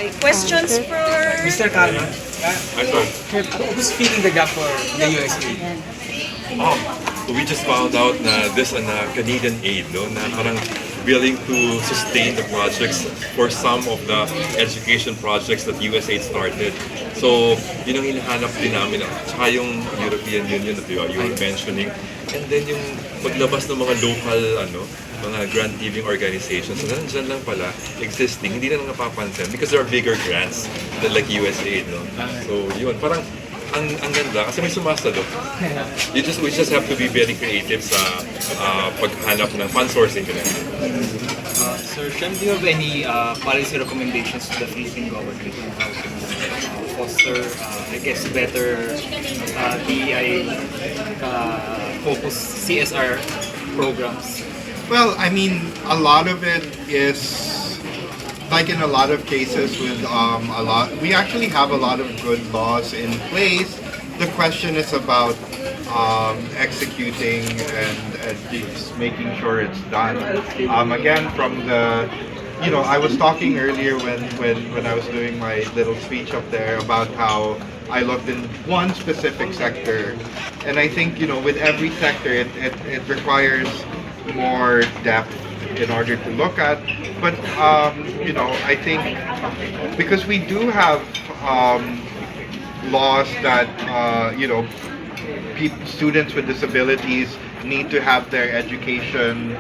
Okay, questions for... Mr. Calma, Who's filling the gap for the USA? We just found out na this Canadian aid, no, na parang willing to sustain the projects for some of the education projects that USAID started. So, yun ang hinahanap din namin. Tsaka yung European Union that you were mentioning. And then yung paglabas ng mga local, mga grant giving organizations na nandyan lang pala, existing, hindi na napapansin because there are bigger grants than like USAID, no? So, yun, parang ang ganda kasi may sumasalo. We just have to be very creative sa paghanap ng fund sourcing. Sir Shem, do you have any policy recommendations to the Philippine government on how to foster, better DEI focus CSR programs? Well, I mean, a lot of it is like in a lot of cases with we actually have a lot of good laws in place. The question is about executing and just making sure it's done. Again, from the, I was talking earlier when I was doing my little speech up there about how I looked in one specific sector, and I think with every sector it requires more depth in order to look at. But I think because we do have laws that students with disabilities need to have their education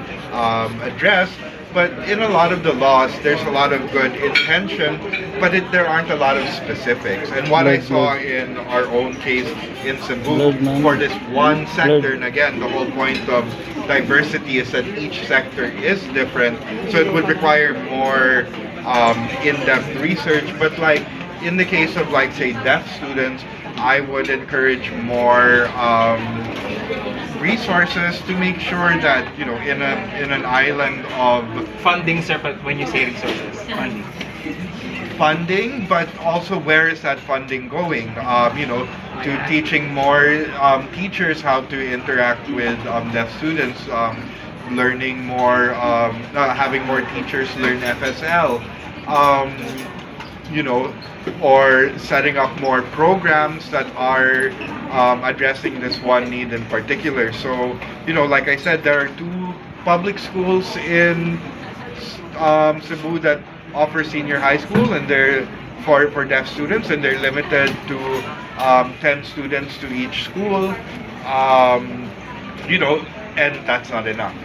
addressed. But in a lot of the laws, there's a lot of good intention, but there aren't a lot of specifics. And what I saw in our own case in Cebu for this one sector, and again, the whole point of diversity is that each sector is different, so it would require more in-depth research. But like in the case of like say deaf students, I would encourage more resources to make sure that in an island of Funding, sir, but when you say resources, funding, but also where is that funding going? To teaching more teachers how to interact with deaf students, learning more, having more teachers learn FSL, or setting up more programs that are addressing this one need in particular. So, like I said, there are two public schools in Cebu that offer senior high school, and they're for deaf students, and they're limited to 10 students to each school. And that's not enough.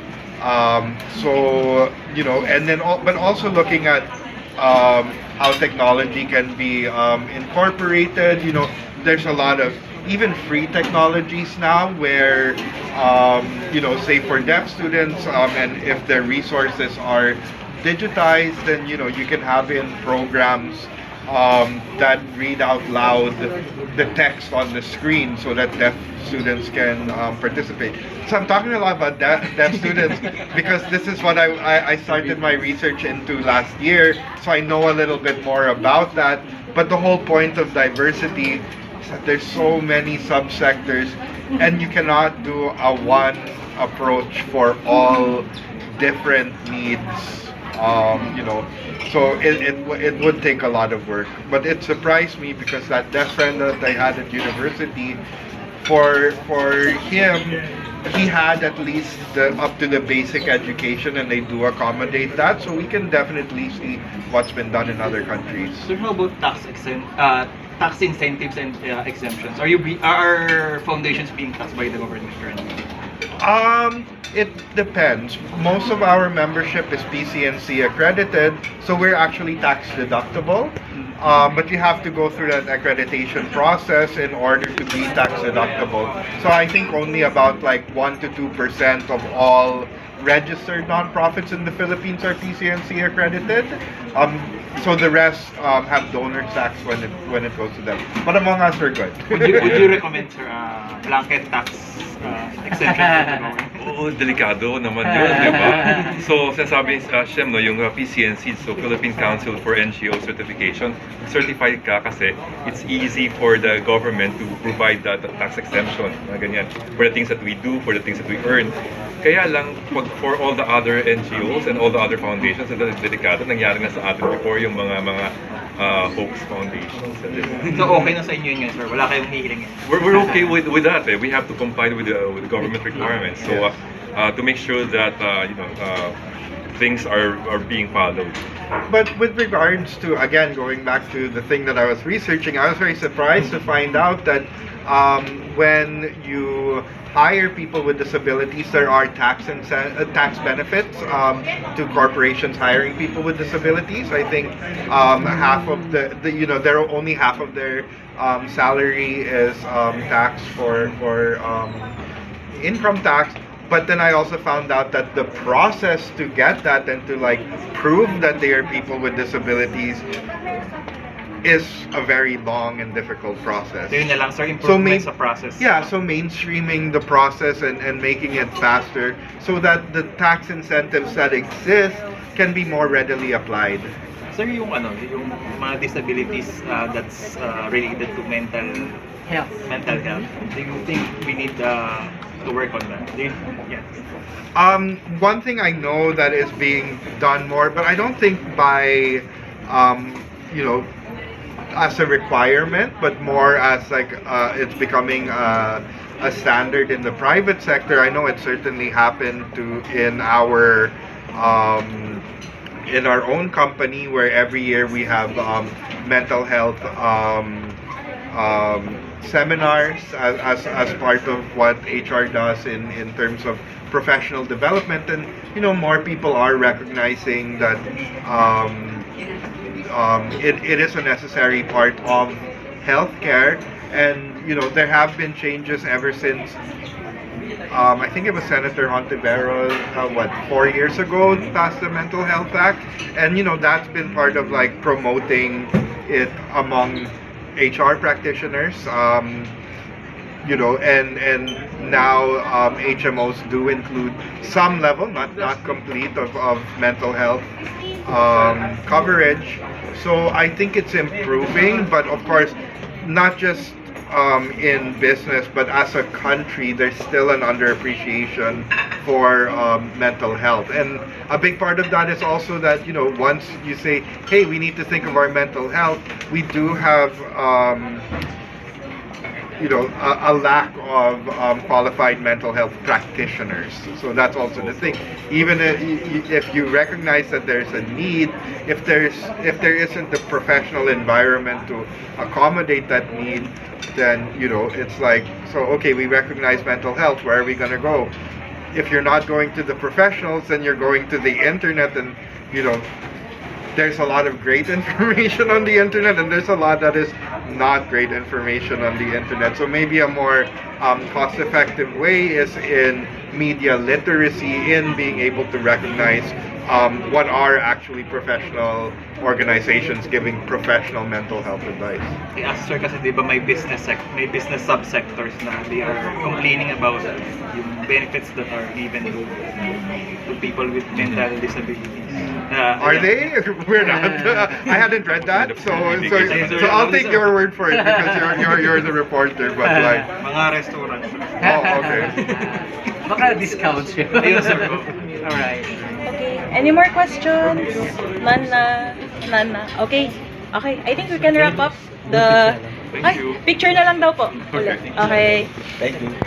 And then but also looking at how technology can be incorporated. There's a lot of even free technologies now where, say for deaf students, and if their resources are digitized, then you can have in programs that read out loud the text on the screen so that deaf students can participate. So I'm talking a lot about deaf students because this is what I started my research into last year, so I know a little bit more about that. But the whole point of diversity is that there's so many subsectors, and you cannot do a one approach for all different needs. So it would take a lot of work. But it surprised me because that deaf friend that I had at university, for him, he had at least up to the basic education, and they do accommodate that. So we can definitely see what's been done in other countries. So how about tax incentives and exemptions? Are foundations being taxed by the government currently? It depends. Most of our membership is PCNC accredited, so we're actually tax deductible. But you have to go through that accreditation process in order to be tax deductible. So I think only about like 1 to 2% of all registered nonprofits in the Philippines are PCNC accredited. So the rest have donor tax when it goes to them. But among us, we're good. Would you recommend, sir, blanket tax exemption for the government? Oo, delikado naman yun, di ba? So, sinasabi Shem, yung PCNC, so Philippine Council for NGO Certification, certified ka kasi it's easy for the government to provide that tax exemption, ganyan, for the things that we do, for the things that we earn. Kaya lang, for all the other NGOs and all the other foundations na delikado, nangyari na sa atin before yung mga hoax foundations. So okay na sa inyo yun, sir? Wala kayong hihiling? We're okay with that. We have to comply with the government requirements. So to make sure that things are being followed. But with regards to, again, going back to the thing that I was researching, I was very surprised to find out that when you hire people with disabilities, there are tax benefits to corporations hiring people with disabilities. I think half of there are only half of their salary is taxed for income tax. But then I also found out that the process to get that and to like prove that they are people with disabilities is a very long and difficult process. So yun na lang, sir, improvement sa process. Yeah, so mainstreaming the process and making it faster so that the tax incentives that exist can be more readily applied. Sir, yung mga disabilities that's related to mental health, do you think we need to work on that? Yeah. One thing I know that is being done more, but I don't think by as a requirement, but more as like it's becoming a standard in the private sector. I know it certainly happened in our own company, where every year we have mental health seminars as part of what HR does in terms of professional development, and more people are recognizing that it is a necessary part of healthcare, and there have been changes ever since. I think it was Senator Hontiveros, 4 years ago, passed the Mental Health Act, and that's been part of like promoting it among HR practitioners. And now HMOs do include some level, not complete, of mental health coverage. So I think it's improving, but of course, not just in business, but as a country, there's still an underappreciation for mental health. And a big part of that is also that, once you say, hey, we need to think of our mental health, we do have a lack of qualified mental health practitioners. So that's also the thing. Even if you recognize that there's a need, if there isn't a professional environment to accommodate that need, then it's like, so okay, we recognize mental health, where are we going to go? If you're not going to the professionals, then you're going to the internet, and there's a lot of great information on the internet, and there's a lot that is not great information on the internet. So maybe a more cost-effective way is in media literacy, in being able to recognize what are actually professional organizations giving professional mental health advice. Sir, kasi di ba may business subsectors na they are complaining about yung benefits that are given to people with mental disabilities. Are they? We're not. I hadn't read that, so I'll take your word for it, because you're the reporter. But like, mga restaurants. oh, okay. Baka discounts yun. Ayun, sir. Alright. Okay. Any more questions? None na. Okay. I think we can wrap up the... Thank you. Picture na lang daw po. Ulit. Okay. Thank you.